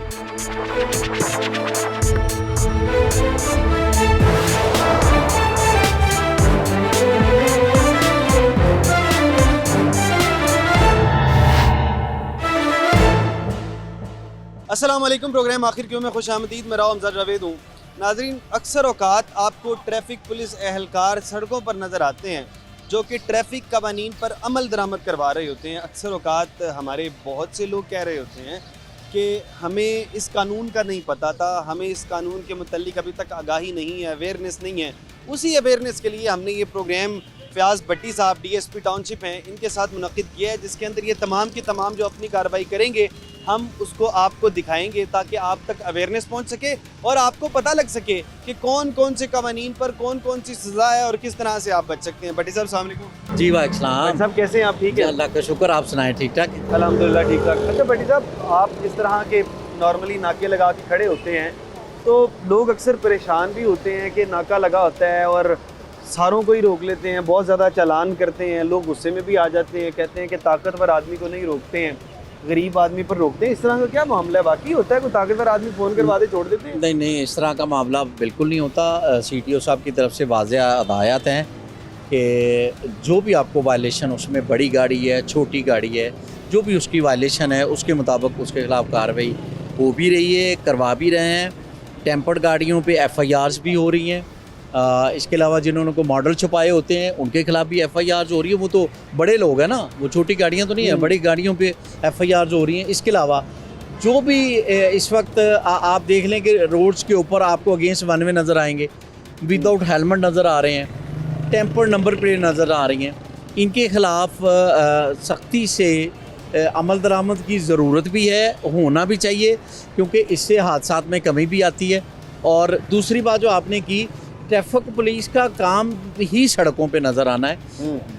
अस्सलाम वालेकुम। प्रोग्राम आखिर क्यों में खुश आमदीद। मेरा अमजद जावेद हूँ। नाजरीन, अक्सर औकात आपको ट्रैफिक पुलिस एहलकार सड़कों पर नज़र आते हैं जो कि ट्रैफिक कवानीन पर अमल दरामद करवा रहे होते हैं। अक्सर औकात हमारे बहुत से लोग कह रहे होते हैं कि हमें इस कानून का नहीं पता था, हमें इस कानून के मुतल्लिक अभी तक आगाही नहीं है, अवेयरनेस नहीं है। उसी अवेयरनेस के लिए हमने ये प्रोग्राम फयाज़ भट्टी साहब DSP टाउनशिप हैं, इनके साथ मुनक़िद किया है, जिसके अंदर ये तमाम की तमाम जो अपनी कार्रवाई करेंगे हम उसको आपको दिखाएंगे ताकि आप तक अवेयरनेस पहुंच सके और आपको पता लग सके कि कौन कौन से कवानीन पर कौन कौन सी सज़ा है और किस तरह से आप बच सकते हैं। भट्टी साहब अस्सलाम वालेकुम। जी वालेकुम साहब, कैसे हैं आप? ठीक है, अल्लाह का शुक्र। आप सुनाएं? ठीक ठाक, अल्हम्दुलिल्लाह ठीक ठाक। अच्छा भट्टी साहब, आप जिस तरह के नॉर्मली नाके लगा के खड़े होते हैं तो लोग अक्सर परेशान भी होते हैं कि नाका लगा होता है और सारों को ही रोक लेते हैं, बहुत ज़्यादा चालान करते हैं, लोग गुस्से में भी आ जाते हैं, कहते हैं कि ताकतवर आदमी को नहीं रोकते हैं, गरीब आदमी पर रोकते हैं। इस तरह का क्या मामला है? बाकी होता है कोई ताकतवर आदमी फ़ोन करवा दे छोड़ देते हैं? नहीं नहीं, इस तरह का मामला बिल्कुल नहीं होता। CTO साहब की तरफ से वाज़ेह हदायत हैं कि जो भी आपको वायलेशन, उसमें बड़ी गाड़ी है, छोटी गाड़ी है, जो भी उसकी वायलेशन है उसके मुताबिक उसके खिलाफ कार्रवाई हो भी रही है, करवा भी रहे हैं। टेम्पर्ड गाड़ियों पे FIRs भी हो रही हैं। इसके अलावा जिन्होंने को मॉडल छुपाए होते हैं उनके खिलाफ भी FIRs हो रही है। वो तो बड़े लोग हैं ना, वो छोटी गाड़ियां तो नहीं है, बड़ी गाड़ियों पे FIRs हो रही हैं। इसके अलावा जो भी इस वक्त आप देख लें कि रोड्स के ऊपर आपको अगेंस्ट वन वे नज़र आएंगे, विदाउट हेलमेट नज़र आ रहे हैं, टेम्पर्ड नंबर प्लेट नज़र आ रही हैं, इनके ख़िलाफ़ सख्ती से अमल दरामद की ज़रूरत भी है, होना भी चाहिए, क्योंकि इससे हादसात में कमी भी आती है। और दूसरी बात जो आपने की, ट्रैफिक पुलिस का काम ही सड़कों पे नज़र आना है।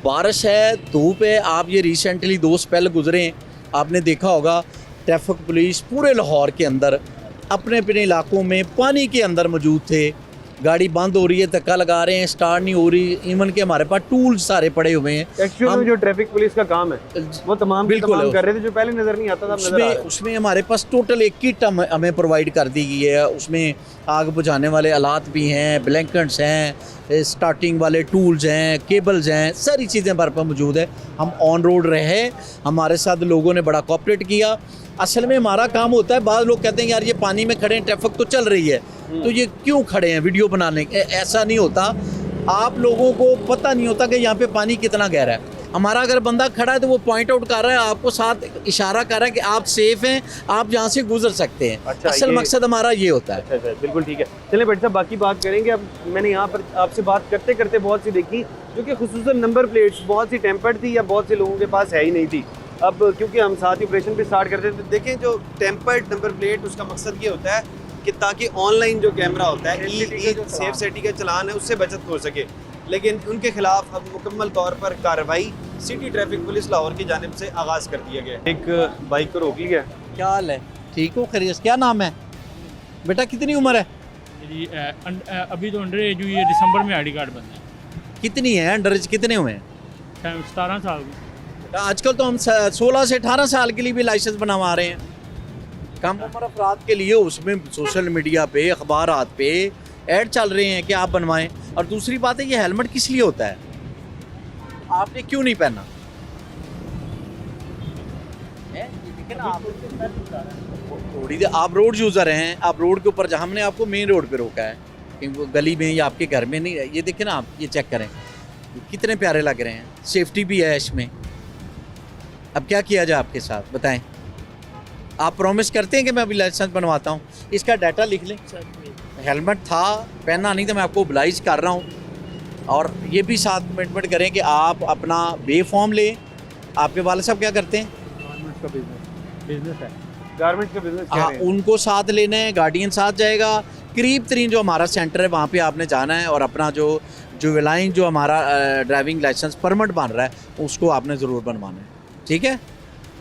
बारिश है, धूप है, आप ये रिसेंटली 2 स्पेल गुजरे हैं, आपने देखा होगा ट्रैफिक पुलिस पूरे लाहौर के अंदर अपने अपने इलाकों में पानी के अंदर मौजूद थे। गाड़ी बंद हो रही है, धक्का लगा रहे हैं, स्टार्ट नहीं हो रही। इवन के हमारे पास टूल्स सारे पड़े हुए हैं। एक्चुअली में जो ट्रैफिक पुलिस का काम है वो तमाम बिल्कुल कर रहे थे, जो पहले नजर नहीं आता था। उसमें हमारे पास टोटल एक किट हमें प्रोवाइड कर दी गई है। उसमें आग बुझाने वाले आलात भी हैं, ब्लैंकेट्स हैं, स्टार्टिंग वाले टूल्स हैं, केबल्स हैं, सारी चीज़ें हमारे पास मौजूद है। हम ऑन रोड रहे, हमारे साथ लोगों ने बड़ा कोऑपरेट किया। असल में हमारा काम होता है, बाद लोग कहते हैं यार ये पानी में खड़े हैं, ट्रैफिक तो चल रही है, तो ये क्यों खड़े हैं वीडियो बनाने? ऐसा नहीं होता। आप लोगों को पता नहीं होता कि यहाँ पे पानी कितना गहरा है। हमारा अगर बंदा खड़ा है तो वो पॉइंट आउट कर रहा है, आपको साथ इशारा कर रहा है कि आप सेफ हैं, आप यहाँ से गुजर सकते हैं। अच्छा, असल मकसद हमारा ये होता है। अच्छा, बिल्कुल ठीक है। चलिए भट्टी साहब, बाकी बात करेंगे। अब मैंने यहाँ पर आपसे बात करते करते बहुत सी देखी जो कि खुसूसन नंबर प्लेट्स बहुत सी टेम्पर्ड थी या बहुत से लोगों के पास है ही नहीं थी। अब क्योंकि हम साथ ही ऑपरेशन भी स्टार्ट करते थे, देखें जो टेम्पर्ड नंबर प्लेट, उसका मकसद ये होता है कि ताकि ऑनलाइन जो कैमरा होता है, सेफ सिटी का चलान है, उससे बचत हो सके। लेकिन उनके खिलाफ अब मुकम्मल तौर पर कार्रवाई सिटी ट्रैफिक पुलिस लाहौर की जानिब से आगाज़ कर दिया गया। एक बाइक को रोक लिया। क्या हाल है? ठीक हो? खैरियत? क्या नाम है बेटा? कितनी उम्र है? जी अभी तो अंडर एज हुई है, दिसंबर में ID कार्ड बनना है। कितनी है? अंडर एज कितने हुए हैं? 17 साल की। आजकल तो हम 16 से 18 साल के लिए भी लाइसेंस बनवा रहे हैं। कम उम्र अफराद के लिए उसमें सोशल मीडिया पे, अखबारात पे ऐड चल रहे हैं कि आप बनवाएं। और दूसरी बात है, ये हेलमेट किस लिए होता है? आपने क्यों नहीं पहना? थोड़ी देर आप रोड यूज़र हैं, आप रोड के ऊपर, जहाँ हमने आपको मेन रोड पे रोका है, कहीं गली में या आपके घर में नहीं। ये देखें ना आप, ये चेक करें, कितने प्यारे लग रहे हैं, सेफ्टी भी है इसमें। अब क्या किया जाए आपके साथ, बताएं? आप प्रॉमिस करते हैं कि मैं अभी लाइसेंस बनवाता हूँ? इसका डाटा लिख लें। हेलमेट था, पहना नहीं, तो मैं आपको ओब्लाइज कर रहा हूँ। और ये भी साथ कमिटमेंट करें कि आप अपना बे फॉर्म लें। आपके वाले साहब क्या करते हैं? गारमेंट्स का बिजनेस है। गारमेंट्स का बिजनेस। हाँ, उनको साथ लेना है, गार्डियन साथ जाएगा। करीब तरीन जो हमारा सेंटर है वहाँ पे आपने जाना है और अपना जो जुवेलाइन जो हमारा ड्राइविंग लाइसेंस परमिट बन रहा है उसको आपने ज़रूर बनवाना है। ठीक है?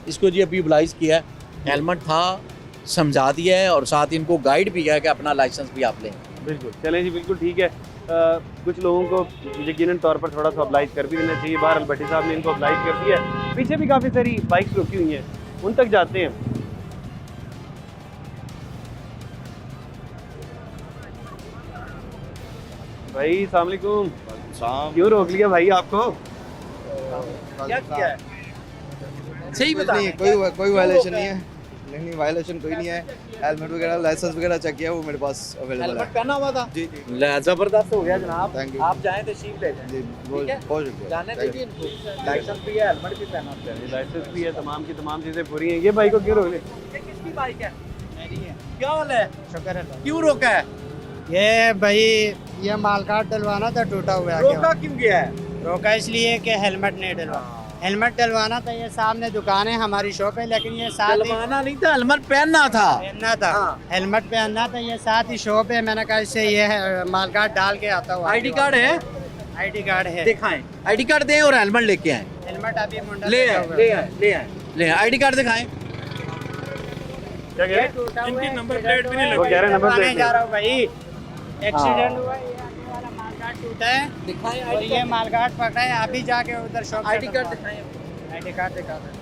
इसको जी अभी ओब्लाइज किया है, हेलमेट था, समझा दिया है और साथ इनको गाइड भी किया है कि अपना लाइसेंस भी आप लें। बिल्कुल, चलें जी, बिल्कुल ठीक है। कुछ लोगों को यकीनन तौर पर थोड़ा सा अप्लाई कर भी देना चाहिए। बाहर भट्टी साहब ने इनको अप्लाई कर दिया है। पीछे भी काफ़ी सारी बाइक्स रुकी हुई हैं, उन तक जाते हैं। भाई अस्सलाम वालेकुम। क्यों रोक लिया भाई आपको? क्या किया है? सही बता। नहीं कोई वायलेशन नहीं है। नहीं वायलेशन कोई नहीं है। हेलमेट वगैरह लाइसेंस वगैरह चेक किया, वो मेरे पास अवेलेबल हेलमेट है। पहना हुआ था? जी जी जबरदस्त हो गया जनाब। Thank you. आप जाएं तशरीफ ले जाएं। जी ठीक है? बहुत शुक्रिया। जाने Thank दीजिए इनको। लाइसेंस भी है, हेलमेट भी पहना होता है। लाइसेंस भी है, तमाम की तमाम चीजें पूरी हैं। ये भाई को क्यों रोक लिया? ये किसकी बाइक है? मेरी है। क्या हाल है? शुक्र है। क्यों रोका है? ये भाई ये माल कार्ड डलवाना था, टूटा हुआ है। रोका क्यों गया है? रोका इसलिए कि हेलमेट नहीं डलवा। हेलमेट डलवाना था, ये सामने दुकान है, हमारी शॉप है, लेकिन ये साथ ही डलवाना नहीं था, हेलमेट पहनना था। पहनना था। हाँ। हेलमेट पहनना था, ये साथ ही शॉप है। मैंने कहा इससे ये माल कार्ड डाल के आता हूँ। आईडी कार्ड है? आईडी कार्ड है। दिखाएं। आईडी कार्ड दें और हेलमेट लेके आए। हेलमेट अभी मुंडा ले लगा आए, हुआ ले है। आए, ले आए, ले आए। आईडी कार्ड दिखाएं। क्या कह रहे हैं? टूटा हुआ इनकी है, नंबर एक्सीडेंट प्लेट भी नहीं हुआ है, लगी। वो कह रहे हैं नंबर डलवाने प्लेट जा रहा हूँ भाई। एक्सीडेंट हाँ। हुआ है, ये आगे वाला माल कार्ड टूटा है। दिखाएं और ये माल कार्ड पकड़ा है, अभी जाके उधर शॉप आईडी कार्ड दिखाएं। आईडी कार्ड दिखा दो।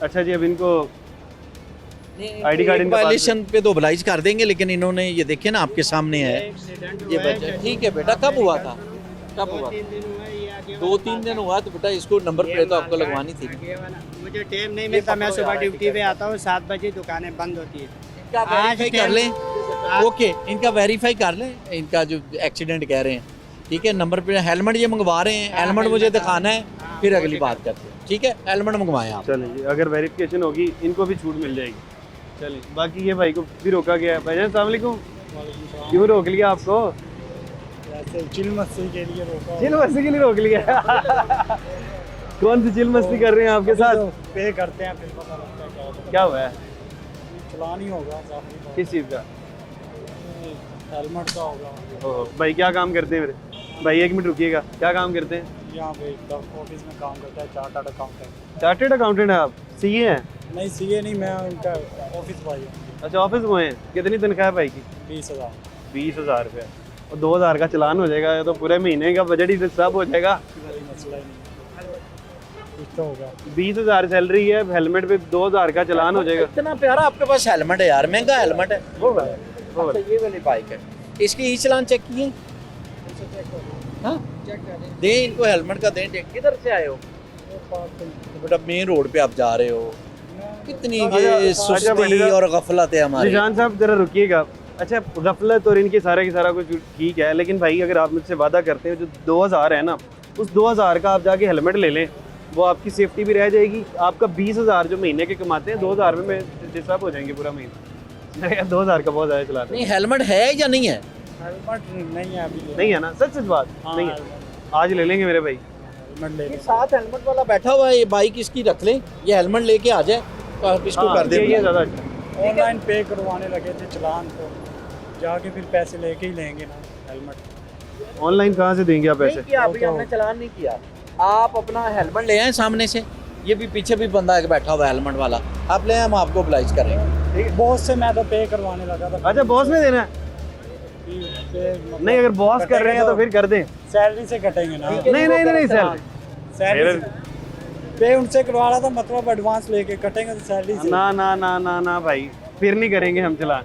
अच्छा जी, अब इनको आईडी कार्ड इनके पास वायलेशन पे तो oblige कर देंगे, लेकिन इन्होंने ये देखे ना आपके सामने है एक्सीडेंट ये हुआ है, बच्चा। ठीक है बेटा, कब हुआ था? कब हुआ? 2-3 दिन हुआ है, ये आगे वाला 2-3 दिन हुआ तो बेटा इसको नंबर ये प्लेट तो माल आपको कार्ड लगवानी थी। आगे वाला। मुझे टाइम नहीं मिलता, मैं सुबह ड्यूटी पे आता हूँ, 7 बजे दुकानें बंद होती है। इनका आज वेरीफाई कर लें। आज- ओके, इनका वेरीफाई कर लें, इनका जो एक्सीडेंट कह रहे हैं। ठीक है, नंबर प्लेट, हेलमेट ये मंगवा रहे हैं, हाँ, हेलमेट मुझे हेलमेट दिखाना है, हाँ, फिर वो अगली दिखा- बात करते हैं। ठीक है, हेलमेट मंगवाएं आप। चलें जी, अगर वेरिफिकेशन होगी इनको भी छूट मिल जाएगी। चलिए, बाकी ये भाई को भी रोका गया है। भाईजान अस्सलाम वालेकुम। क्यों रोक लिया आपको? चिल मस्ती के लिए रोका। चिल मस्ती के लिए रोक लिया। कौन सी चिल मस्ती कर रहे हैं आपके साथ? पे करते हैं, फिर पता लगता है क्या होता है। क्या हुआ है? चलान ही होगा, जाहिर बात किस चीज़ का? है। हेलमेट का होगा। ओह, भाई क्या काम करते हैं मेरे भाई? 1 मिनट रुकिएगा। क्या काम करते हैं? यहाँ पे ऑफिस में काम करता है, चार्टर्ड अकाउंटेंट। चार्टेड अकाउंटेंट है आप? सीए हैं? नहीं सीए नहीं, मैं उनका ऑफिस बॉय हूँ। अच्छा, ऑफिस में हैं। कितनी तनख्वाह है भाई की? 20,000। 20,000 रुपये। और 2,000 का चलान हो जाएगा, ये तो पूरे महीने का बजट ही सब हो जाएगा। कोई मसला ही नहीं, कुछ तो होगा। 20,000 सैलरी है, हेलमेट पे 2,000 का चलान हो जाएगा। इतना प्यारा आपके पास हेलमेट है यार, महंगा हेलमेट है। वो वाला, वो वाला। अच्छा, ये वाली बाइक है। इसकी ई चलान चेक किए? हाँ, दें इनको हेलमेट का दें। किधर से आए हो? तो बेटा मेन रोड पे आप जा रहे हो। कितनी अच्छा, ये अच्छा, सुस्ती बढ़िया। और गफलत है हमारी। निशान साहब जरा रुकिएगा। अच्छा, गफलत और इनकी सारा की सारा कुछ ठीक है, लेकिन भाई अगर आप मुझसे वादा करते हैं जो 2,000 है ना, उस 2,000 का आप जाके हेलमेट ले लें, वो आपकी सेफ्टी भी रह जाएगी। आपका 20,000 जो महीने के कमाते हैं, 2,000 में डिस्टर्ब हो जाएंगे पूरा महीना। 2,000 का बहुत ज़्यादा चलाते नहीं, हेलमेट है या नहीं है? हेलमेट नहीं है अभी। नहीं है ना? सच सच बात नहीं है। आज ले लेंगे मेरे भाई। हेलमेट ले ये साथ हेलमेट वाला बैठा हुआ है, ये बाइक इसकी रख लें, ये हेलमेट लेके आ जाए तो आप इसको हाँ, कर दें। ये ज़्यादा अच्छा। ऑनलाइन पे करवाने लगे थे चलान, तो जाके फिर पैसे लेके ही लेंगे ना हेलमेट। ऑनलाइन कहाँ से देंगे आप नहीं पैसे? किया, अभी हमने चलान नहीं किया। आप अपना हेलमेट ले आए सामने से। ये भी पीछे भी बंदा एक बैठा हुआ है हेलमेट वाला, आप ले आए, हम आपको oblige करेंगे। बॉस से मैं तो पे करवाने लगा था। अच्छा, बॉस में देना है? नहीं, अगर बॉस कर रहे हैं तो फिर कर दें। सैलरी से कटेंगे ना। नहीं नहीं नहीं, सैलरी सैलरी पे उनसे करवा रहा था, मतलब एडवांस लेके कटेंगे तो सैलरी से। ना ना ना ना ना भाई, फिर नहीं करेंगे हम चलान।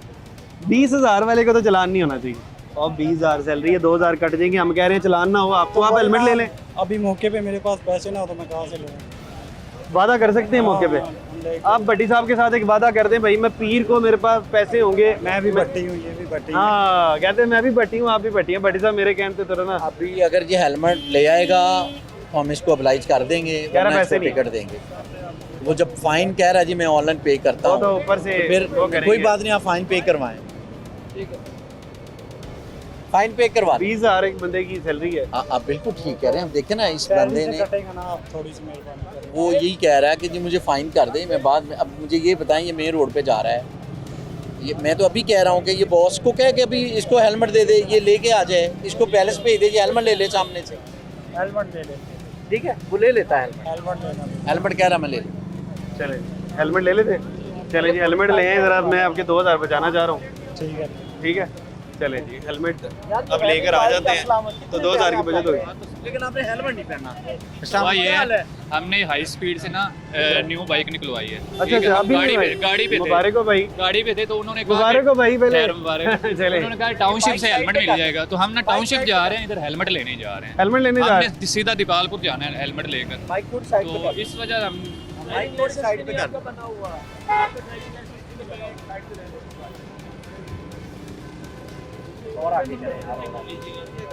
20,000 वाले को तो चलान नहीं होना चाहिए। और 20,000 सैलरी है, 2,000 कट जाएंगे। हम कह रहे हैं चलान ना हो आपको, आप हेलमेट ले लें। अभी मौके पे मेरे पास पैसे ना हो तो मैं कहाँ से लूँ? वादा कर सकते हैं मौके पे? आप भट्टी साहब के साथ एक वादा कर दें, भाई मैं पीर को मेरे पास पैसे होंगे। मैं भी भट्टी हूँ, ये भी भट्टी है। हाँ, कहते हैं मैं भी भट्टी हूँ, आप भी भट्टी हैं। भट्टी साहब मेरे कहने से ना अभी अगर ये हेलमेट ले आएगा तो हम इसको oblige कर देंगे, कह रहा वरना पैसे इसको नहीं। टिकट देंगे। वो जब फाइन कह रहा है जी मैं ऑनलाइन पे करता वो हूँ, तो ऊपर से तो फिर वो करेंगे। कोई बात नहीं, आप फाइन पे करवाएं। फाइन पे करवा दें। 20,000 एक बंदे की सैलरी है। आप बिल्कुल ठीक कह रहे हैं। हम देखें ना, इस सैलरी बंदे से ने, कटेगा ना, आप थोड़ी सी मेहरबानी करें। वो यही कह रहा है कि जी मुझे फाइन कर दें, मैं बाद में। अब मुझे ये बताएं, ये मेन रोड पे जा रहा है, ये मैं तो अभी कह रहा हूँ कि ये बॉस को कह के अभी इसको हेलमेट दे दे, ये लेके आ जाए, इसको पैलेस भेज दे, ये हेलमेट ले ले सामने से। हेलमेट ले ले, ठीक है, वो ले लेता है हेलमेट। हेलमेट लेना। हेलमेट कह रहा मैं ले लूँ। चले, हेलमेट ले लेते। चले जी, हेलमेट ले आए ज़रा, मैं आपके 2,000 बचाना चाह रहा हूँ। ठीक है। ठीक है, चले जी, हेलमेट अब लेकर आ जाते हैं तो 2000 की बचत होगी। लेकिन आपने हेलमेट नहीं पहना। हुआ ये है, हमने हाई स्पीड से ना न्यू बाइक निकलवाई है। अच्छा, ठीक है, अच्छा, हम अभी नहीं भाई। गाड़ी पे थे, मुबारक हो भाई, गाड़ी पे थे तो उन्होंने कहा मुबारक हो भाई पहले। खैर, मुबारक। चले। उन्होंने कहा टाउनशिप से हेलमेट मिल जाएगा, तो हम ना टाउनशिप जा रहे हैं, इधर हेलमेट लेने जा रहे हैं। हेलमेट लेने जा रहे हमने सीधा दीपालपुर जाना है हेलमेट लेकर, बाइक को साइड पे तो इस वजह हम बाइक को साइड पे कर। और आगे चले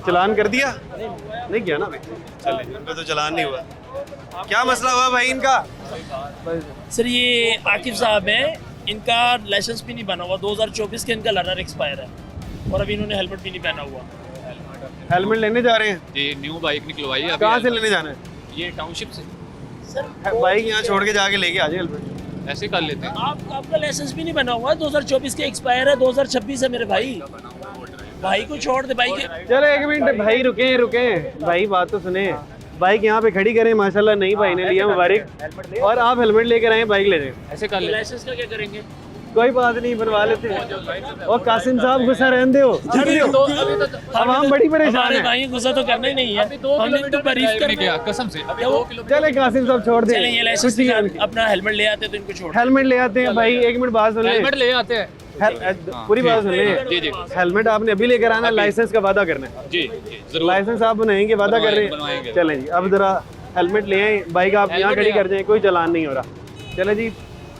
चलान कर दिया? नहीं किया ना भाई। चले, इनका तो चलान नहीं हुआ। क्या मसला हुआ भाई इनका? सर ये आकिब साहब हैं, इनका लाइसेंस भी नहीं बना हुआ, 2024 के इनका लर्नर एक्सपायर है और अभी इन्होंने हेलमेट भी नहीं पहना हुआ। हेलमेट लेने जा रहे हैं? ये न्यू बाइक निकलवाई है। कहाँ से लेने जाना है? ये टाउनशिप से सर बाइक यहाँ छोड़ के जाके लेके आ जाए हेलमेट। ऐसे कर लेते हैं। आपका लाइसेंस भी नहीं बना हुआ है, 2024 के एक्सपायर है, 2026 है मेरे भाई। भाई को छोड़ दे, भाई के चलो एक मिनट भाई, रुके भाई, बात तो सुने। बाइक यहाँ पे खड़ी करें, माशाल्लाह नई भाई ने लिया, मुबारक। और आप हेलमेट लेकर आए, बाइक ले जाए। ऐसे कर लेते हैं। लाइसेंस का क्या करेंगे? कोई बात नहीं, बनवा लेते हैं। और कासिम साहब गुस्सा रहने दो, अब हम बड़ी परेशान हमारे हैं। भाई गुस्सा तो करना ही नहीं है, हमने तो ब्रीफ करने करना गया है। कसम से। अभी क्या वो- 2 किलोमीटर चले कासिम साहब छोड़ दे, चलें ये लाइसेंस अपना हेलमेट ले आते तो इनको छोड़। हेलमेट ले आते हैं भाई। एक मिनट बात सुन ले, हेलमेट ले आते हैं। पूरी बात सुन ले। जी जी हेलमेट आपने अभी लेकर आना, अभी। लाइसेंस का वादा करना है। जी जी जरूर। लाइसेंस आप बनाएंगे, वादा कर रहे बनवाएंगे। हैं। चलें जी, अब जरा हेलमेट ले आए, बाइक आप यहाँ हेलमेट खड़ी ले कर जाएं, कोई चलान नहीं हो रहा। चले जी,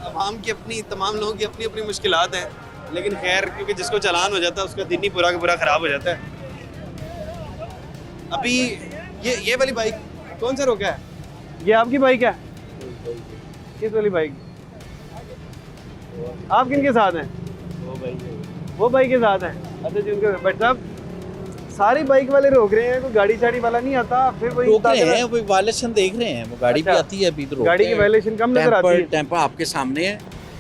आवाम की अपनी, तमाम लोगों की अपनी अपनी मुश्किलात हैं, लेकिन खैर क्योंकि जिसको चलान हो जाता है उसका दिन ही पूरा का पूरा खराब हो जाता है। अभी ये वाली बाइक कौन सा रोका है? ये आपकी बाइक है? किस वाली बाइक? आप किन के साथ हैं? वो बाइक के साथ हैं। अच्छा जी, उनके बट साहब सारी बाइक वाले रोक रहे हैं, कोई गाड़ी शाड़ी वाला नहीं आता, फिर वही रोक रहे हैं, वो वायलेशन देख रहे हैं, वो गाड़ी भी अच्छा। आती है अभी तो रोकते गाड़ी की हैं। वायलेशन कम नजर आती है। टेम्पर आपके सामने है,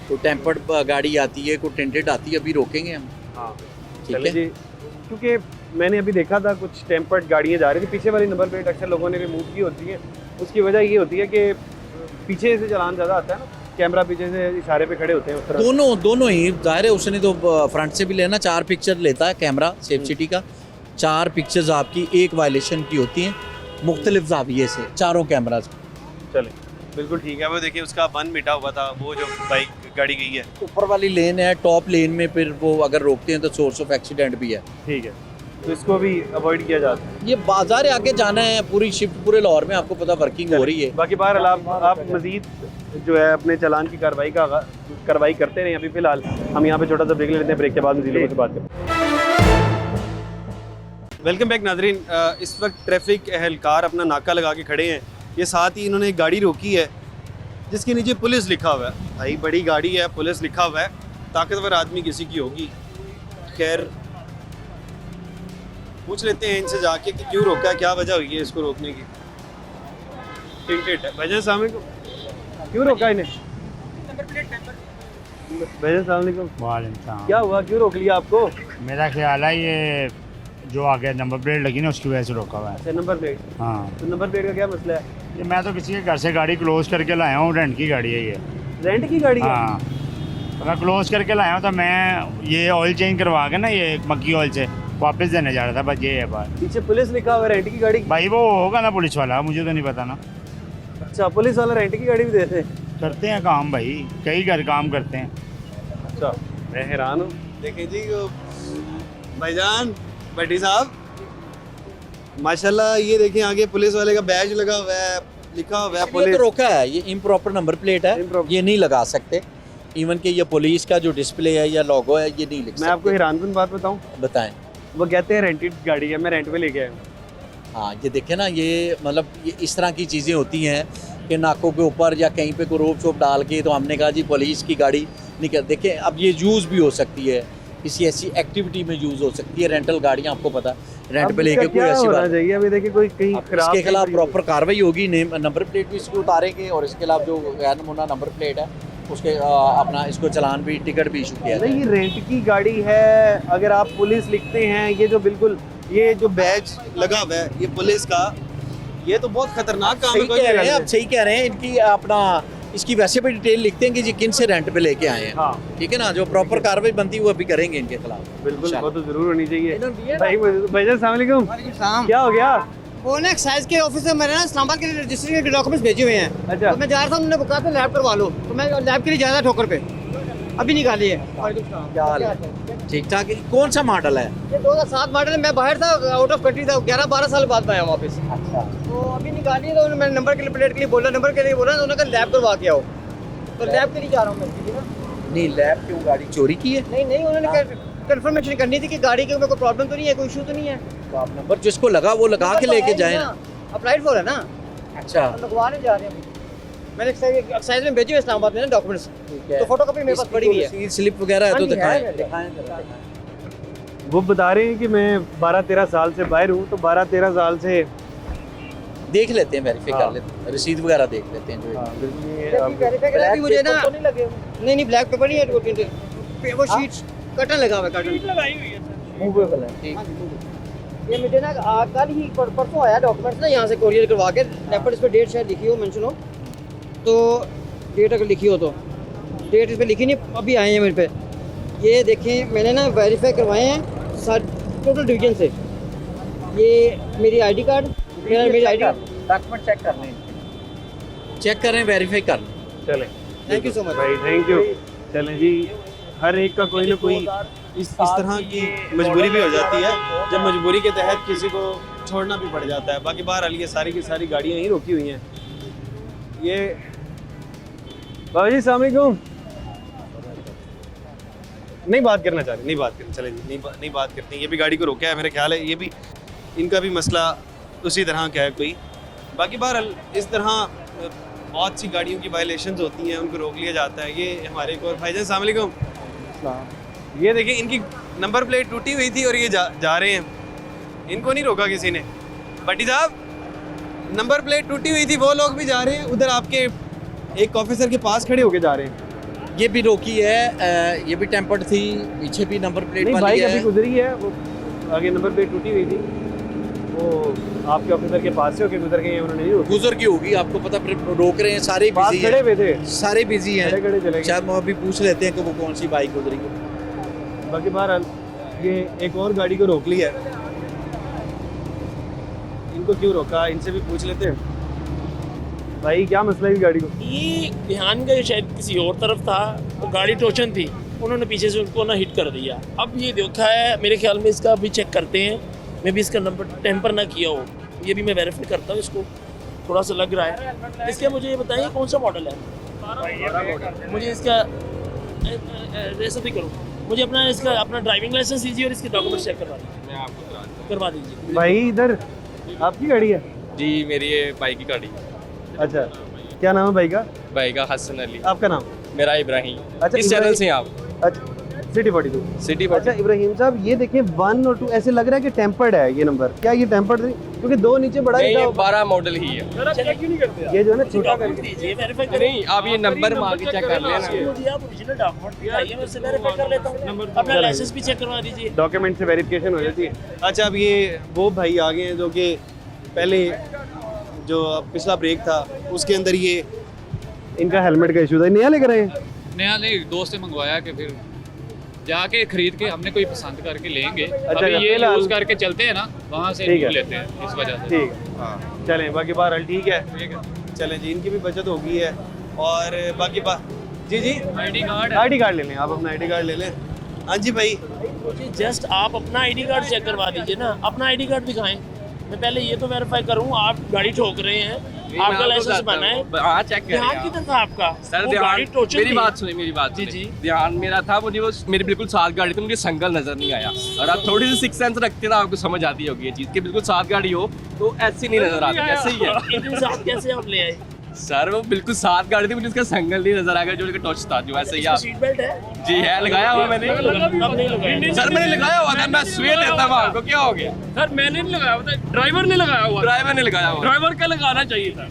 तो टेम्पर्ड गाड़ी आती है, कोई टेंटेड आती है, अभी रोकेंगे हम। हाँ ठीक चलिए है जी, क्योंकि मैंने अभी देखा था कुछ टेम्पर्ड गाड़ियाँ जा रही थी, पीछे वाली नंबर प्लेट अक्सर लोगों ने रिमूव की होती है। उसकी वजह ये होती है कि पीछे से चलान ज़्यादा आता है ना, कैमरा पीछे से इशारे पे खड़े होते हैं उस तरह। दोनों ही जाहिर है, उसने तो फ्रंट से भी लेना, 4 पिक्चर लेता है कैमरा सेफ सिटी का। 4 पिक्चर्स आपकी एक वायलेशन की होती हैं, मुख्तलिफ जाविये से, चारों कैमरा से। चले बिल्कुल ठीक है। वो देखिए उसका बंद मिटा हुआ था, वो जो बाइक गाड़ी गई है। ऊपर वाली लेन है, टॉप लेन में फिर वो अगर रोकते हैं तो सोर्स ऑफ एक्सीडेंट भी है। ठीक है, तो इसको भी अवॉइड किया जाता है। ये बाजार आगे जाना है, पूरी शिफ्ट पूरे लाहौर में आपको पता वर्किंग हो रही है। बाकी बहरहाल आप मजीद जो है अपने चालान की कार्रवाई करते रहें। अभी फिलहाल हम यहाँ पे छोटा सा ब्रेक ले लेते हैं, ब्रेक के बाद मजीद लोगों से बात करते हैं। वेलकम बैक नाजरीन। इस वक्त ट्रैफिक एहलकार अपना नाका लगा के खड़े हैं। ये साथ ही इन्होंने एक गाड़ी रोकी है जिसके नीचे पुलिस लिखा हुआ है। भाई बड़ी गाड़ी है, पुलिस लिखा हुआ है, ताकतवर आदमी किसी की होगी। खैर पूछ लेते हैं इनसे जाके कि क्यों रोका है, क्या वजह हुई है इसको रोकने की। टिंटेड है भाईजान, अस्सलाम वालेकुम। क्यों रोका इन्हें? भाईजान अस्सलाम वालेकुम। वालेकुम। क्या हुआ, क्यों रोक लिया आपको? मेरा ख्याल है ये जो आगे नंबर प्लेट लगी ना उसकी वजह से रोका हुआ है। अच्छा, नंबर प्लेट। हाँ, तो नंबर प्लेट का क्या मसला है? ये मैं तो किसी के घर से गाड़ी क्लोज करके लाया हूँ, रेंट की गाड़ी है ये। रेंट की गाड़ी है? हाँ, तो मैं क्लोज करके लाया हूँ, तो मैं ये ऑयल चेंज करवा के ना ये मक्की ऑयल से वापस देने जा रहा था, बस ये है बात। पीछे पुलिस लिखा हुआ है रेंट की गाड़ी। भाई वो होगा ना पुलिस वाला, मुझे तो नहीं पता ना। अच्छा, पुलिस वाला रेंट की गाड़ी भी देते हैं? करते हैं काम भाई, कई घर काम करते हैं। अच्छा, मैं हैरान हूँ। देखें जी भाईजान, भट्टी साहब माशाल्लाह, ये देखें आगे पुलिस वाले का बैज लगा हुआ है, लिखा हुआ है ये पुलिस। तो रोका है, ये इम्प्रॉपर नंबर प्लेट है, Improper। ये नहीं लगा सकते। इवन कि ये पुलिस का जो डिस्प्ले है या लोगो है, ये नहीं लिख मैं आपको सकते। हैरानकुन बात बताऊं, बताएं। वो कहते हैं रेंटेड गाड़ी है, मैं रेंट पे लेके आया हूँ। हाँ, ये देखें ना, ये मतलब ये इस तरह की चीज़ें होती हैं कि नाकों के ऊपर या कहीं पे कोई रोप शोप डाल के, तो हमने कहा जी पुलिस की गाड़ी निकल। देखें अब ये यूज़ भी हो सकती है, किसी ऐसी एक्टिविटी में यूज़ हो सकती है। रेंटल गाड़ियाँ आपको पता रेंट अब पे लेके इसका कोई क्या ऐसी होना बात, चाहिए? अभी देखिए कोई कहीं अब खराब इसके खिलाफ चीज़- प्रॉपर कार्रवाई होगी। नंबर प्लेट भी इसको उतारेंगे और इसके खिलाफ जो गैर नमूना नंबर प्लेट है उसके अपना इसको चालान भी, टिकट भी इशू किया नहीं, जाए। ये रेंट की गाड़ी है। अगर आप पुलिस लिखते हैं, ये जो बिल्कुल ये जो बैज लगा हुआ है ये पुलिस का, ये तो बहुत खतरनाक काम है। सही कह रहे हैं, आप सही कह रहे हैं। इनकी अपना इसकी वैसे भी डिटेल लिखते हैं कि जी किन से रेंट पे लेके आए हैं। हाँ ठीक है ना, जो प्रॉपर कार्रवाई बनती है वो अभी करेंगे इनके खिलाफ। बिल्कुल, वो तो जरूर होनी चाहिए। भाई भाईजान अस्सलाम वालेकुम, क्या हो गया? वो ना एक्साइज के ऑफिस से मेरे ना इस्लामाबाद के रजिस्ट्री के डॉक्यूमेंट्स भेजे हुए हैं। अच्छा। तो मैं जा रहा था, उन्होंने कहा था लैब करवा लो, तो मैं लैब के लिए जा रहा था ठोकर पे, अभी निकाली है। क्या हाल है? ठीक ठाक है। कौन सा मॉडल है? ये 2007 मॉडल है, मैं बाहर था, आउट ऑफ कंट्री था, 11-12 साल बाद मैं आया वापस। अच्छा। तो अभी निकाली है, तो उन्होंने मैंने नंबर के लिए, प्लेट के लिए बोला, नंबर के लिए बोला, तो उन्होंने कहा लैब करवा के आओ, तो लैब के लिए जा रहा हूँ मैं। नहीं, लैब क्यों, गाड़ी चोरी की है? नहीं, उन्होंने कंफर्मेशन करनी थी कि गाड़ी के ऊपर कोई प्रॉब्लम तो नहीं है, कोई इशू तो नहीं है। तो आप नंबर जिसको लगा वो लगा के लेके जाए ना। अप्लाइड फॉर है ना। अच्छा, लगवाने जा रहे हैं, मैंने एक्साइज में भेजी हुई इस्लामाबाद में ना डॉक्यूमेंट्स, ठीक है। तो फोटो कॉपी मेरे पास पड़ी हुई है। रसीद स्लिप वगैरह है हाँ तो जी, है। दिखाएं। वो बता रहे हैं कि मैं 12-13 साल से बाहर हूँ, तो 12-13 साल से देख लेते हैं, वेरीफाई हाँ। कर लेते हैं, रसीद वगैरह देख लेते हैं जो है। अभी मुझे ना नहीं ब्लैक पेपर नहीं है, वो शीट कटन लगा हुआ है, कटन लगाई हुई है सर। मूवेबल है, ठीक। ये मुझे ना कल ही परसों आया डॉक्यूमेंट्स ना यहाँ से कोरियर करवा के, लेपर इस पर डेट शायद लिखी हो, मेंशन हो, तो डेट अगर लिखी हो तो डेट इस पर लिखी नहीं, अभी आए हैं मेरे पे। ये देखें, मैंने ना वेरीफाई करवाए हैं टोटल डिवीजन से। ये मेरी आईडी कार्ड, मेरी आईडी डॉक्यूमेंट चेक कर लें, चेक करें, वेरीफाई कर लें। चलें, थैंक यू सो मच भाई, थैंक यू। चलें जी, हर एक का कोई ना कोई इस तरह की मजबूरी भी हो जाती है, जब मजबूरी के तहत किसी को छोड़ना भी पड़ जाता है। बाकी बहरहाल ये सारी की सारी गाड़ियाँ यहीं रोकी हुई हैं। ये बाबा जी अस्सलाम वालेकुम, नहीं बात करना चाह रहे, नहीं बात करना, चले जी, नहीं बात करते। ये भी गाड़ी को रोका है, मेरे ख्याल है ये भी इनका भी मसला उसी तरह का है कोई। बाकी बहरहाल इस तरह बहुत सी गाड़ियों की वायलेशंस होती हैं, उनको रोक लिया जाता है। ये हमारे को भाईजान अस्सलाम वालेकुम, ये देखिए इनकी नंबर प्लेट टूटी हुई थी और ये जा रहे हैं, इनको नहीं रोका किसी ने। भट्टी साहब, नंबर प्लेट टूटी हुई थी, वो लोग भी जा रहे हैं, उधर आपके एक ऑफिसर के पास खड़े होके जा रहे हैं। ये भी रोकी है, ये भी टेम्पर्ड थी, पीछे भी नंबर प्लेट नहीं, वाली बाइक है। अभी गुजरी है, वो आगे नंबर प्लेट टूटी हुई थी, वो आपके ऑफिसर के पास से होके गुजर गए हैं, उन्होंने नहीं रोकी। गुजर की होगी, आपको पता, फिर रोक रहे हैं, सारे पास बिजी खड़े हैं, हुए थे, सारे बिजी हैं। खड़े चले गए। शायद हम अभी पूछ लेते हैं कि वो कौन सी बाइक गुजरी है। बाकी बहरहाल ये एक और गाड़ी को रोक लिया है, इनको क्यों रोका, इनसे भी पूछ लेते हैं। भाई क्या मसला है इस गाड़ी को? ये ध्यान का शायद किसी और तरफ था, वो गाड़ी टोचन थी, उन्होंने पीछे से उनको ना हिट कर दिया। अब ये देखा है, मेरे ख्याल में इसका अभी चेक करते हैं, मैं भी इसका नंबर टेम्पर ना किया हो, ये भी मैं वेरीफाई करता हूँ। इसको थोड़ा सा लग रहा है। इसका मुझे ये बताइए कौन सा मॉडल है? मुझे इसका ऐसा भी करो, मुझे अपना ड्राइविंग लाइसेंस दीजिए और इसके डॉक्यूमेंट चेक करवा दीजिए। मैं आपको करवा दीजिए। भाई इधर आपकी गाड़ी है? जी मेरी ये भाई की गाड़ी। अच्छा, क्या नाम है भाई का? भाई का हसन अली। आपका नाम? मेरा इब्राहिम। अच्छा, किस चैनल से हैं आप? अच्छा, सिटी 42। सिटी अच्छा इब्राहिम साहब, ये देखिए 1 और 2 ऐसे लग रहा है कि टेम्पर्ड है ये नंबर। क्या ये टेम्पर्ड नहीं? क्योंकि 2 नीचे बड़ा नहीं, लिखा ये होगा। 12 मॉडल ही है। ये जो है ना छोटा डॉक्यूमेंट दीजिए, वेरीफाई करें। नहीं, आप ये नंबर मार के चेक कर लेना। मुझे आप ओरिजिनल डॉक्यूमेंट दिखाइए, मैं उससे वेरीफाई कर लेता हूँ। अपना लाइसेंस भी चेक करवा दीजिए। डॉक्यूमेंट से वेरिफिकेशन हो जाती है। अच्छा, अब ये वो भाई आ गए हैं जो कि पहले जो पिछला ब्रेक था उसके अंदर ये इनका हेलमेट का इशू था, नया लेकर आए हैं। नया नहीं, दोस्त से मंगवाया कि फिर जाके खरीद के हमने कोई पसंद करके लेंगे। अच्छा, अभी ये फिलहाल- यूज़ करके चलते हैं ना, वहाँ से ठीक है। न्यू लेते हैं इस वजह से। ठीक है, हाँ चलें, बाकी बहरहाल ठीक है, चलें जी, इनकी भी बचत हो गई है। और बाकी जी जी आईडी कार्ड आईडी कार्ड ले लें, आप अपना आईडी कार्ड ले लें। हाँ जी भाई, जी जस्ट आप अपना आईडी कार्ड चेक करवा दीजिए ना, अपना आईडी कार्ड दिखाएं। मैं पहले ये तो वेरीफाई करूँ, आप गाड़ी ठोक रहे हैं, आपका लाइसेंस बना है, हाँ चेक ध्यान करें किधर था आपका? सर। वो गाड़ी ध्यान, टोचन मेरी थी। बात सुनिए, मेरी बात जी, सुनिए। जी। ध्यान मेरा था, मुझे वो मेरी बिल्कुल साथ गाड़ी थी, मुझे संगल नजर नहीं आया। और आप थोड़ी सी सिक्स सेंस रखते ना, आपको समझ आती होगी ये चीज़ कि बिल्कुल साथ गाड़ी हो तो ऐसी नहीं नजर आती, ऐसे ही है। इतने साथ कैसे आप ले आए? सर वो बिल्कुल साथ गाड़ी थी, मुझे उसका संगल नहीं नजर आ गया, जो उसका टच था, जो ऐसे ही आप। सीट बेल्ट है? जी है, लगाया हुआ मैंने। अब नहीं लगाया। सर मैंने लगाया हुआ था, मैं स्वेट देता हूँ आपको, क्या हो गया? सर मैंने नहीं लगाया हुआ था, ड्राइवर ने लगाया हुआ था। ड्राइवर ने लगाया हुआ। ड्राइवर का लगाना चाहिए था।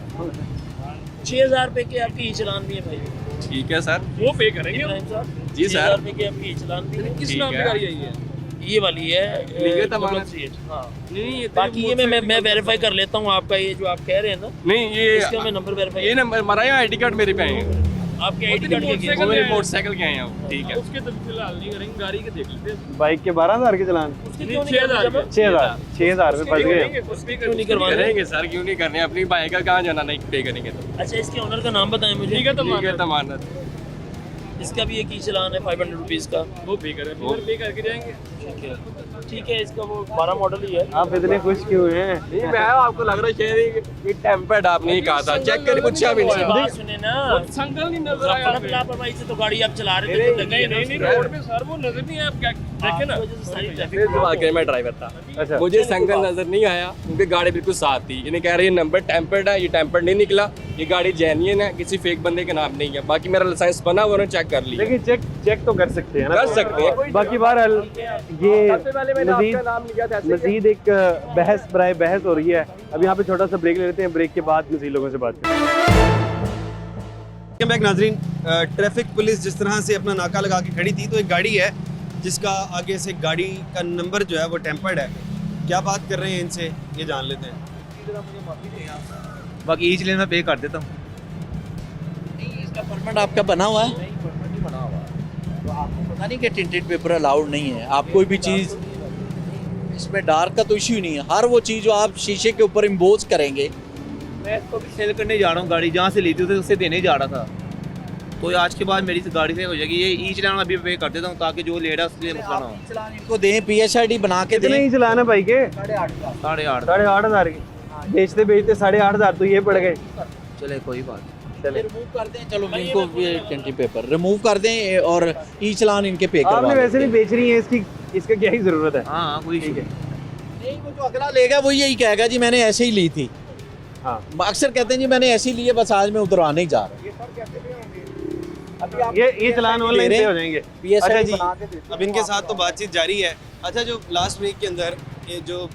6000 रुपए के आपकी ई चलान भी है भाई। ठीक है सर, वो पे करेंगे। इब्राहिम साहब, जी सर। 6000 रुपए के आपकी ई चलान भी है। किस ठीक नाम पे है। गाड़ी आई है? ये वाली है लीगल तमाम। 888। हाँ नहीं ये बाकी ये मैं वेरीफाई कर लेता हूँ आपका, ये जो आप कह रहे हैं ना, नहीं इसका मैं नंबर वेरीफाई। ये नंबर हमारा यहाँ ID कार्ड मेरे पे आए हैं, आपके आईडी कार्ड के वो मेरे मोटरसाइकिल के आए हैं वो, ठीक है। उसके तो फिलहाल नहीं करेंगे, गाड़ी के देख लेते हैं। बाइक के 12,000 के चलान, उसके 6,000 6,000 में फंस गए। क्यों नहीं करवाने? करेंगे सर, क्यों नहीं करने, अपनी बाइक का कहाँ जाना नहीं पे करेंगे तो। अच्छा इसके ऑनर का नाम बताएं मुझे। ठीक है तो ठीक है तमानत। इसका भी एक ही चलान है 500 रुपीज़ का। वो पे करें, पे करके जाएंगे। ठीक है इसका वो 12 मॉडल ही है। आप इतने खुश क्यों हैं? नहीं मैं आपको लग रहा है शायद ये टेम्पर्ड आपने ही कहा था, चेक करके पूछा भी कोई नहीं। बात सुने ना, संगल नहीं नजर आया गलत लापरवाही से तो गाड़ी आप चला रहे थे, तो लगी है ना नहीं उसमें। रोड पे सर वो नजर नहीं आया, आप क्या देखे ना। इस वजह से सारी ट्रैफिक फिर दुआ के मैं ड्राइवर था, अच्छा मुझे संगल नजर नहीं आया क्योंकि गाड़ी बिल्कुल साफ थी। इन्हें कह रहे हैं नंबर टेम्पर्ड है, ये टेम्पर्ड नहीं निकला, ये गाड़ी जेन्युइन है, किसी फेक बंदे के नाम नहीं है। बाकी मेरा लाइसेंस बना हुआ, चेक कर लिया। लेकिन चेक तो कर सकते हैं ना, कर सकते हैं। बाकी बहरहाल ये मजीद एक बहस बराए बहस हो रही है। अब यहाँ पे छोटा सा ब्रेक ले लेते हैं, ब्रेक के बाद मजीद लोगों से बात करते हैं। वेलकम बैक नाजरीन। ट्रैफिक पुलिस जिस तरह से अपना नाका लगा के खड़ी थी, तो एक गाड़ी है जिसका आगे से गाड़ी का नंबर जो है वो टेम्पर्ड है। क्या बात कर रहे हैं इनसे, ये जान लेते हैं। बाकी ईच लेन में पे कर देता हूँ। इसका परमिट आपका बना हुआ है? तो आपको पता नहीं कि टिंटेड पेपर अलाउड नहीं है। आप कोई भी चीज़ इसमें डार्क का तो इश्यू नहीं है। हर वो चीज़ जो आप शीशे के ऊपर इम्बोज करेंगे। मैं इसको भी सेल करने जा रहा हूँ, गाड़ी जहाँ से ली थी उससे देने जा रहा था, तो आज के बाद मेरी गाड़ी से हो जाएगी। ये ई चलान अभी पे कर देता हूँ ताकि जो ले रहा है उसके लिए मसला ना हो। इनको दें, PSID बना के कितने दें। ही चलाना भाई के? 8,500। 8,500 के बेचते 8,500 तो ये पड़ गए। चले कोई बात नहीं। चले रिमूव कर दें, चलो इनको टिंटेड पेपर रिमूव कर दें और ई चलान इनके पे करवा आपने दें। वैसे भी बेच रही है, इसका क्या ही जरूरत है? हाँ कोई ठीक है। नहीं, वो जो अगला लेगा वो यही कहेगा जी मैंने ऐसे ही ली थी। हाँ अक्सर कहते हैं जी मैंने ऐसे ही ली है, बस आज मैं उतरवाने ही जा रहा हूँ। ये चलान ऑनलाइन पे हो जाएंगे। अच्छा PSID जी, अब इनके साथ तो बातचीत जारी है। अच्छा, जो लास्ट वीक के अंदर ये जो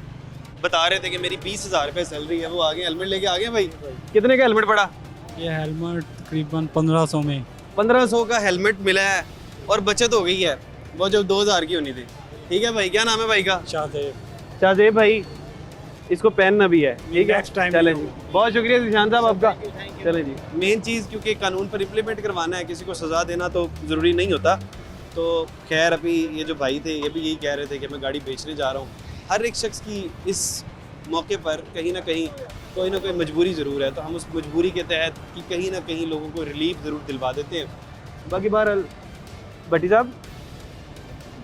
बता रहे थे कि मेरी 20,000 रुपये सैलरी है, वो आगे हेलमेट लेके आ गए भाई। कितने का हेलमेट पड़ा? ये हेलमेट तकरीबन 1500 में। 1500 का हेलमेट मिला है और बचत हो गई है वो जो 2000 की होनी थी। ठीक है भाई, क्या नाम है भाई का? शाहजेब भाई, इसको पहनना भी है। ठीक है, नेक्स्ट टाइम चलें जी। बहुत शुक्रिया जिशान साहब आपका। चलें जी। मेन चीज़ क्योंकि कानून पर इम्प्लीमेंट करवाना है, किसी को सज़ा देना तो ज़रूरी नहीं होता। तो खैर अभी ये जो भाई थे ये भी यही कह रहे थे कि मैं गाड़ी बेचने जा रहा हूँ। हर एक शख्स की इस मौके पर कहीं ना कोई मजबूरी ज़रूर है, तो हम उस मजबूरी के तहत कि कहीं ना कहीं लोगों को रिलीफ ज़रूर दिलवा देते हैं। बाकी बहरहाल भट्टी साहब,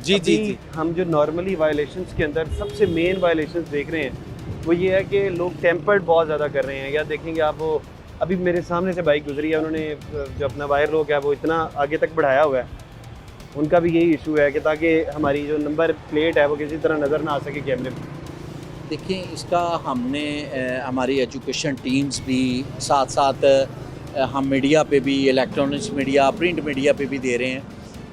जी जी जी, हम जो नॉर्मली वायलेशंस के अंदर सबसे मेन वायलेशंस देख रहे हैं वो ये है कि लोग टेम्पर्ड बहुत ज़्यादा कर रहे हैं। या देखेंगे आप, वो अभी मेरे सामने से बाइक गुजरी है, उन्होंने जो अपना वायर रोक है वो इतना आगे तक बढ़ाया हुआ है। उनका भी यही इशू है कि ताकि हमारी जो नंबर प्लेट है वो किसी तरह नज़र ना आ सके कैमरे में। देखिए, इसका हमने हमारी एजुकेशन टीम्स भी साथ साथ हम मीडिया पे भी, इलेक्ट्रॉनिक्स मीडिया, प्रिंट मीडिया पे भी दे रहे हैं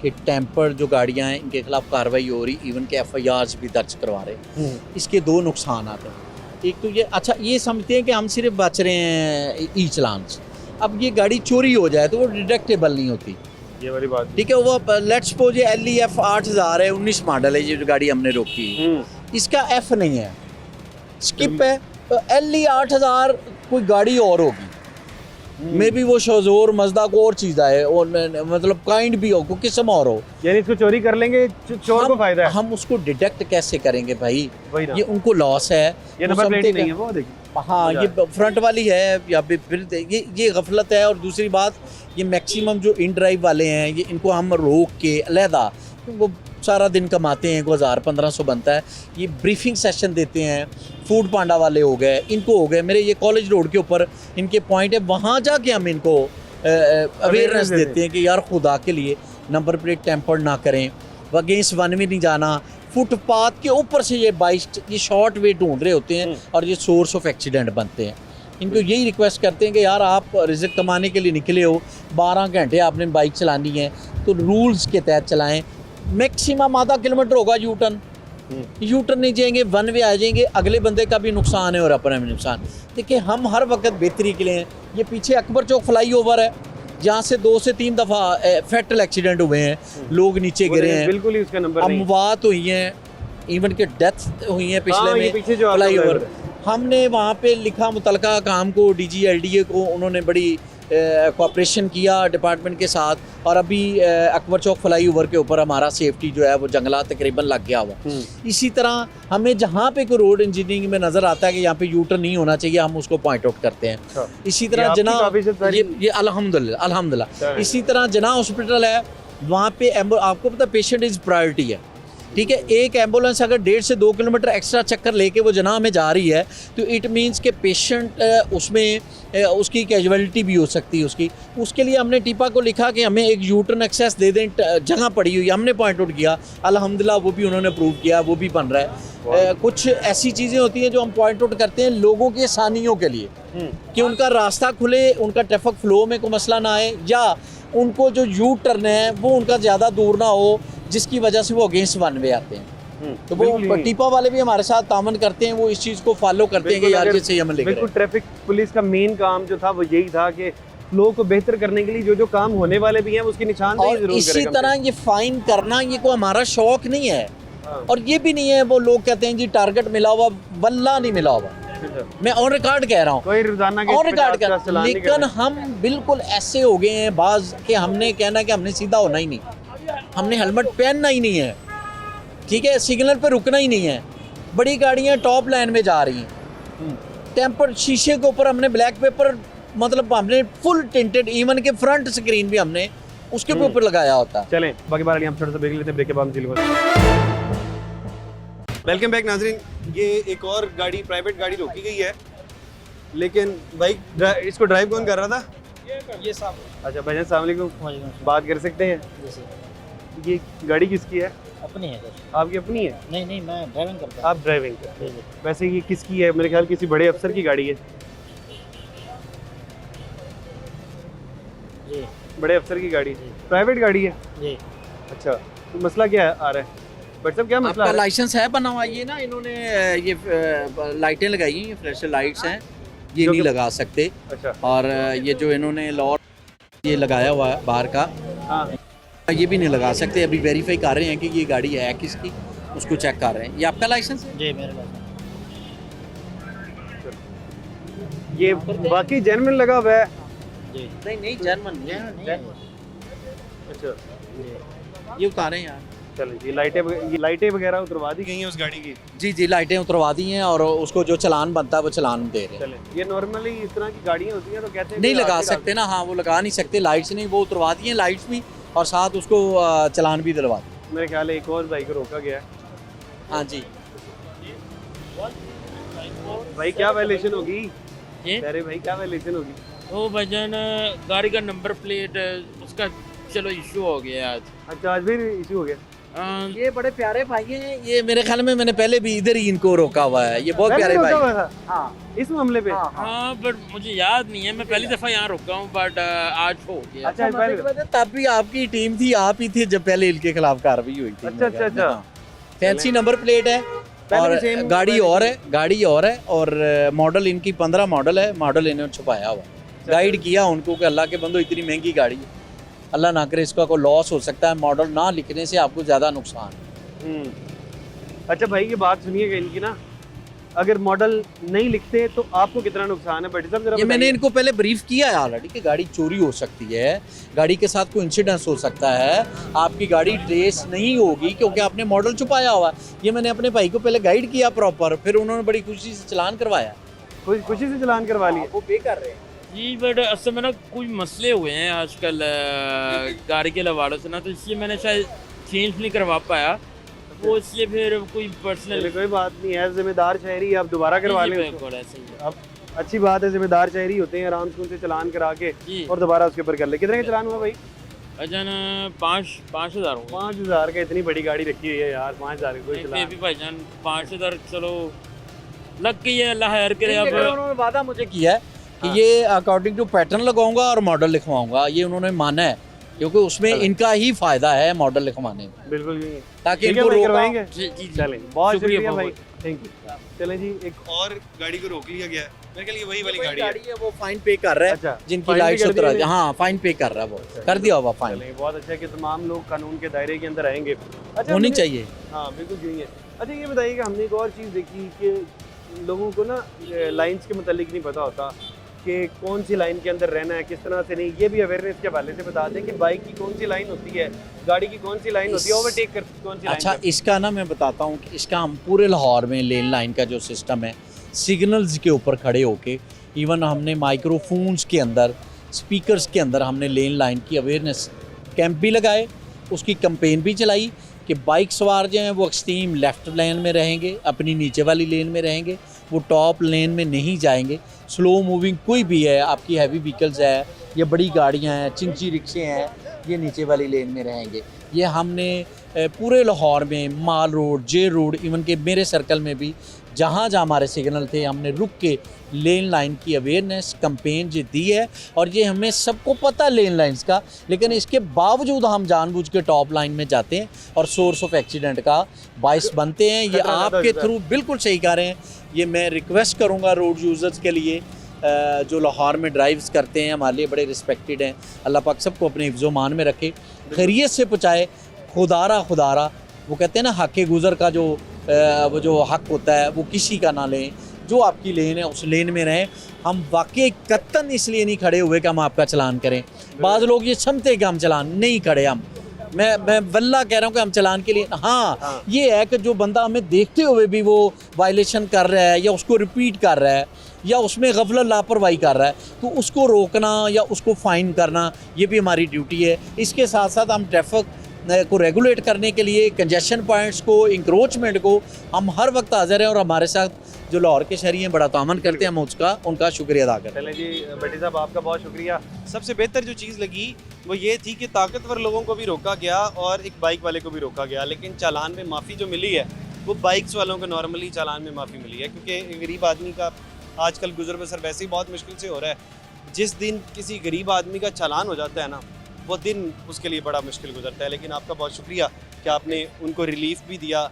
कि टेम्पर्ड जो गाड़ियां हैं इनके खिलाफ कार्रवाई हो रही, इवन के FIRs भी दर्ज करवा रहे हैं। इसके दो नुकसान आते हैं। एक तो ये, अच्छा ये समझते हैं कि हम सिर्फ बच रहे हैं ई चलान से। अब ये गाड़ी चोरी हो जाए तो वो डिडक्टेबल नहीं होती। ये वाली बात ठीक है, वो लेट्स सपोज ये LEF 8000 है, 19 मॉडल है, ये जो गाड़ी हमने रोकी है, इसका F नहीं है, स्किप है। तो LE 8000 कोई गाड़ी और होगी, मे भी वो शोजोर मजदा को और चीज़ आए और मतलब काइंड भी हो, कोई किस्म और हो, यानी इसको चोरी कर लेंगे, चोर को फायदा है। हम उसको डिटेक्ट कैसे करेंगे भाई? वही ना। ये उनको लॉस है। ये वो नंबर प्लेट समझते नहीं है, वो देखिए। हाँ, ये फ्रंट वाली है या फिर ये गफलत है। और दूसरी बात, ये मैक्सिमम जो इन ड्राइव वाले हैं, ये इनको हम रोक के अलहदा, वो सारा दिन कमाते हैं, 1000-1500 बनता है, ये ब्रीफिंग सेशन देते हैं। फूड पांडा वाले हो गए, इनको हो गए, मेरे ये कॉलेज रोड के ऊपर इनके पॉइंट है, वहाँ जाके हम इनको अवेयरनेस देते हैं कि यार खुदा के लिए नंबर प्लेट टेम्पर्ड ना करें, अगेंस्ट वन में नहीं जाना। फुटपाथ के ऊपर से ये बाइक, ये शॉर्ट वे ढूंढ रहे होते हैं और ये सोर्स ऑफ एक्सीडेंट बनते हैं। इनको यही रिक्वेस्ट करते हैं कि यार आप रिज़्क कमाने के लिए निकले हो, 12 घंटे आपने बाइक चलानी है तो रूल्स के तहत चलाएं। मैक्सिमम आधा किलोमीटर होगा यू टर्न नहीं जाएंगे, वन वे आ जाएंगे, अगले बंदे का भी नुकसान है और अपना भी नुकसान। देखिए, हम हर वक्त बेहतरी के लिए हैं। ये पीछे अकबर चौक फ्लाई ओवर है, जहाँ से 2 से 3 दफ़ा फैटल एक्सीडेंट हुए हैं, लोग नीचे गिरे हैं, बिल्कुल ही उसका नंबर नहीं। अमवात हुई हैं, इवन के डेथ हुई है पिछले हाँ, ये में पीछे जो आपका फ्लाई ओवर। flyover हमने वहाँ पे लिखा मुतलका काम को, DG LDA को, उन्होंने बड़ी कोऑपरेशन किया डिपार्टमेंट के साथ, और अभी अकबर चौक फ्लाई ओवर के ऊपर हमारा सेफ्टी जो है वो जंगला तकरीबन लग गया हुआ। इसी तरह हमें जहाँ पे कोई रोड इंजीनियरिंग में नज़र आता है कि यहाँ पे यूटर्न नहीं होना चाहिए, हम उसको पॉइंट आउट करते हैं। इसी तरह जना ये अल्हम्दुलिल्लाह इसी तरह जना हॉस्पिटल है, वहाँ पे आपको पता पेशेंट इज़ प्रायोरिटी है, ठीक है। एक एम्बुलेंस अगर 1.5 से 2 किलोमीटर एक्स्ट्रा चक्कर लेके वो जना में जा रही है तो इट मींस के पेशेंट उसमें उसकी कैजुअलिटी भी हो सकती है उसके लिए हमने टीपा को लिखा कि हमें एक यूटर्न एक्सेस दे दें, जगह पड़ी हुई हमने पॉइंट आउट किया, अल्हम्दुलिल्लाह वो भी उन्होंने अप्रूव किया, वो भी बन रहा है। कुछ ऐसी चीज़ें होती हैं जो हम पॉइंट आउट करते हैं लोगों की आसानियों के लिए, कि उनका रास्ता खुले, उनका ट्रैफिक फ्लो में कोई मसला ना आए, या उनको जो यू टर्न है वो उनका ज़्यादा दूर ना हो जिसकी वजह से वो अगेंस्ट वन वे आते हैं। तो वो टीपा वाले भी हमारे साथ तामन करते हैं, वो इस चीज़ को फॉलो करते हैं कि यार जैसे हमें लेकर बिल्कुल। ट्रैफिक पुलिस का मेन काम जो था वो यही था कि फ्लो को बेहतर करने के लिए जो काम होने वाले भी हैं उसकी निशानदेही जरूर करें। इसी तरह ये फाइन करना ये को हमारा शौक नहीं है, और ये भी नहीं है वो लोग कहते हैं जी टारगेट मिला हुआ, वल्ला नहीं मिला हुआ, मैं ऑन रिकॉर्ड कह रहा हूँ, कोई रोजाना के ऑन रिकॉर्ड कर, लेकिन हम बिल्कुल ऐसे हो गए हैं बाज कि हमने कहना कि हमने सीधा होना ही नहीं, हमने हेलमेट पहनना ही नहीं है, ठीक है, सिग्नल पे रुकना ही नहीं है। बड़ी गाड़ियाँ टॉप लाइन में जा रही हैं, टेम्पर शीशे के ऊपर हमने ब्लैक पेपर, मतलब हमने फुल टिंटेड, इवन के फ्रंट स्क्रीन भी हमने उसके ऊपर लगाया होता। चलें बाकी बार हम थोड़ा सा ब्रेक लेते हैं, ब्रेक के बाद हम चिल। वेलकम बैक नाजरीन, ये एक और गाड़ी, प्राइवेट गाड़ी रोकी गई है, लेकिन भाई इसको ड्राइव कौन कर रहा था? ये साहब। अच्छा भाईजान अस्सलाम वालेकुम, बात कर सकते हैं? ये गाड़ी किसकी है? अपनी है सर। आपकी अपनी है? नहीं मैं ड्राइविंग करता आप ड्राइविंग करते हैं? वैसे ये किसकी है? मेरे ख्याल किसी बड़े अफसर की गाड़ी है। जी। बड़े अफसर की गाड़ी, प्राइवेट गाड़ी है जी। अच्छा, तो मसला क्या है आ रहा है? बट साहब क्या मसला आपका है? लाइसेंस है बना हुआ? ये ना इन्होंने ये लाइटें लगाई हैं, ये फ्लैश लाइट्स हैं, ये जो नहीं कि- लगा सकते। अच्छा। और ये जो इन्होंने लॉ ये लगाया हुआ है बाहर का, हाँ। ये भी नहीं लगा सकते। अभी वेरीफाई कर रहे हैं कि ये गाड़ी है किसकी, उसको चेक कर रहे हैं। ये आपका लाइसेंस है? जी मेरे पास। ये बाकी जेन्युइन लगा हुआ है? जी। नहीं जर्मन अच्छा, ये उतारे हैं यार। चलो ये लाइटें वगैरह उतरवा दी गई हैं उस गाड़ी की? जी लाइटें उतरवा दी हैं, और उसको जो चलान बनता है वो चलान दे रहे हैं। चले, ये नॉर्मली इस तरह की गाड़ियाँ होती हैं तो कहते हैं नहीं कि लगा आगे सकते ना, हाँ वो लगा नहीं सकते, लाइट्स नहीं, वो उतरवा दी हैं लाइट्स भी, और साथ उसको चलान भी दिलवा दी। मेरे ख्याल है एक और भाई को रोका गया है। हाँ जी। भाई क्या वायलेशन होगी? ये? अरे भाई क्या वायलेशन होगी? वो भजन गाड़ी का नंबर प्लेट उसका चलो इशू हो गया आज। अच्छा, आज भी इशू हो गया? ये बड़े प्यारे भाई हैं, ये मेरे ख्याल में मैंने पहले भी इधर ही इनको रोका हुआ है, ये बहुत प्यारे भाई। हाँ, इस मामले पे? हाँ बट मुझे याद नहीं है, मैं पहली दफ़ा यहाँ रुका हूँ, बट आज हो गया। अच्छा, पहले तब भी आपकी टीम थी, आप ही थे जब पहले इनके खिलाफ कार्रवाई हुई थी। अच्छा। फैंसी नंबर प्लेट है, और गाड़ी और है, और मॉडल इनकी 15 मॉडल है, मॉडल इन्होंने छुपाया हुआ। गाइड किया उनको कि अल्लाह के बंदो इतनी महंगी गाड़ी है, अल्लाह ना करे इसका कोई लॉस हो सकता है, मॉडल ना लिखने से आपको ज़्यादा नुकसान। अच्छा भाई ये बात सुनिएगा इनकी ना, अगर मॉडल नहीं लिखते तो आपको कितना नुकसान है? बट साहब जरा ये मैंने इनको पहले ब्रीफ किया है ऑलरेडी कि गाड़ी चोरी हो सकती है, गाड़ी के साथ कोई इंसिडेंस हो सकता है, आपकी गाड़ी ट्रेस नहीं होगी क्योंकि आपने मॉडल छुपाया हुआ। ये मैंने अपने भाई को पहले गाइड किया प्रॉपर, फिर उन्होंने बड़ी खुशी से चलान करवाया। खुशी से चलान करवा लिया? वो पे कर रहे हैं जी, बट असल में ना कुछ मसले हुए हैं आजकल गाड़ी के हवाले से ना, तो इसलिए मैंने शायद चेंज नहीं करवा पाया, वो इसलिए फिर कोई पर्सनल। कोई बात नहीं है, जिम्मेदार शहरी आप दोबारा करवा लें उसको। अब अच्छी बात है, जिम्मेदार शहरी होते हैं, आराम से उनसे चलान करा के और दोबारा उसके ऊपर कर ले। कितने का चलान हुआ भाई? भाईजान 5,000 हो। 5,000 का? इतनी बड़ी गाड़ी रखी हुई है यार, 5,000 का कोई चलान? भाईजान 5,000 चलो लग गई है, अल्लाह खैर करे। अब उन्होंने वादा मुझे किया है कि ये अकॉर्डिंग टू पैटर्न लगाऊंगा और मॉडल लिखवाऊंगा, ये उन्होंने माना है, क्योंकि उसमें इनका ही फायदा है मॉडल लिखवाने में। बिल्कुल भी ताकि इनको करवाएंगे। चलें, बहुत शुक्रिया शुक्रिया भाई, थैंक यू। चलें जी, एक और गाड़ी को रोक लिया गया है, मेरे ख्याल ये वही वाली गाड़ी है। वो फाइन पे कर रहा है। अच्छा, जिनकी फाइन लाइट्स भी कर उतरा, दी है? हाँ फाइन पे कर रहा है, वो कर दिया होगा फाइन। बहुत अच्छा है कि तमाम लोग कानून के दायरे के अंदर आएंगे। अच्छा होनी चाहिए। हाँ बिल्कुल यही है। अच्छा ये बताइए कि हमने एक और चीज़ देखी कि लोगों को ना लाइंस के मतलब नहीं पता होता कि कौन सी लाइन के अंदर रहना है, किस तरह से नहीं। ये भी अवेयरनेस के हवाले से बता दें कि बाइक की कौन सी लाइन होती है, गाड़ी की कौन सी लाइन होती है, ओवरटेक कर कौन सी अच्छा, लाइन। इसका ना मैं बताता हूँ कि इसका हम पूरे लाहौर में लेन लाइन का जो सिस्टम है, सिग्नल्स के ऊपर खड़े होके, इवन हमने माइक्रोफोन्स के अंदर, स्पीकर्स के अंदर हमने लेन लाइन की अवेयरनेस कैंप भी लगाए, उसकी कैंपेन भी चलाई कि बाइक सवार जो हैं वो एक्सट्रीम लेफ़्ट लेन में रहेंगे, अपनी नीचे वाली लेन में रहेंगे, वो टॉप लेन में नहीं जाएंगे। स्लो मूविंग कोई भी है, आपकी हैवी व्हीकल्स है या बड़ी गाड़ियाँ हैं, चिंची रिक्शे हैं, ये नीचे वाली लेन में रहेंगे। ये हमने पूरे लाहौर में माल रोड, जे रोड, इवन के मेरे सर्कल में भी जहाँ जहाँ हमारे सिग्नल थे, हमने रुक के लेन लाइन की अवेयरनेस कैंपेन जो दी है। और ये हमें सबको पता है लेन लाइंस का, लेकिन इसके बावजूद हम जानबूझ के टॉप लाइन में जाते हैं और सोर्स ऑफ एक्सीडेंट का बाइस बनते हैं। ये आपके थ्रू बिल्कुल सही कह रहे हैं। ये मैं रिक्वेस्ट करूँगा रोड यूज़र्स के लिए जो लाहौर में ड्राइव्स करते हैं, हमारे लिए बड़े रिस्पेक्टेड हैं। अल्लाह पाक सबको अपने हिफ्ज़ो मान में रखे, खैरियत से पहुँचाए। खुदारा वो कहते हैं ना, हक़ गुज़र का वो जो हक़ होता है वो किसी का ना लें। जो आपकी लेन है उस लेन में रहें। हम वाकई कत्तन इसलिए नहीं खड़े हुए कि हम आपका चलान करें। बाज़ लोग ये समझते कि हम चलान नहीं खड़े, मैं वल्लाह कह रहा हूँ कि हम चलान के लिए हाँ, ये है कि जो बंदा हमें देखते हुए भी वो वायलेशन कर रहा है या उसको रिपीट कर रहा है या उसमें गफलत लापरवाही कर रहा है, तो उसको रोकना या उसको फ़ाइन करना ये भी हमारी ड्यूटी है। इसके साथ साथ हम ट्रैफिक को रेगुलेट करने के लिए कंजेशन पॉइंट्स को, इंक्रोचमेंट को हम हर वक्त हाजिर हैं। और हमारे साथ जो लाहौर के शहरी हैं बड़ा तामन करते हैं, हम उनका शुक्रिया अदा करते हैं। चलें जी भट्टी साहब, आपका बहुत शुक्रिया। सबसे बेहतर जो चीज़ लगी वो ये थी कि ताकतवर लोगों को भी रोका गया और एक बाइक वाले को भी रोका गया, लेकिन चालान में माफ़ी जो मिली है वो बाइक्स वालों को नॉर्मली चालान में माफ़ी मिली है, क्योंकि गरीब आदमी का आजकल गुजर बसर वैसे ही बहुत मुश्किल से हो रहा है। जिस दिन किसी गरीब आदमी का चालान हो जाता है ना, वो दिन उसके लिए बड़ा मुश्किल गुजरता है। लेकिन आपका बहुत शुक्रिया कि आपने उनको रिलीफ भी दिया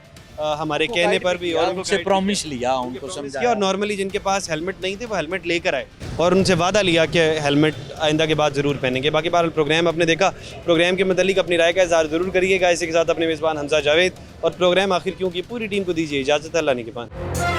हमारे कहने पर भी, और उनसे प्रॉमिस लिया, उनको समझाया। और नॉर्मली जिनके पास हेलमेट नहीं थे वो हेलमेट लेकर आए और उनसे वादा लिया कि हेलमेट आइंदा के बाद ज़रूर पहनेंगे। बाकी बहरहाल प्रोग्राम आपने देखा, प्रोग्राम के मतलब अपनी राय का इज़हार ज़रूर करिएगा। इसी के साथ अपने मेज़बान हमजा जावेद और प्रोग्राम आखिर क्यों की पूरी टीम को दीजिए इजाज़त। अल्लाह ने के पास।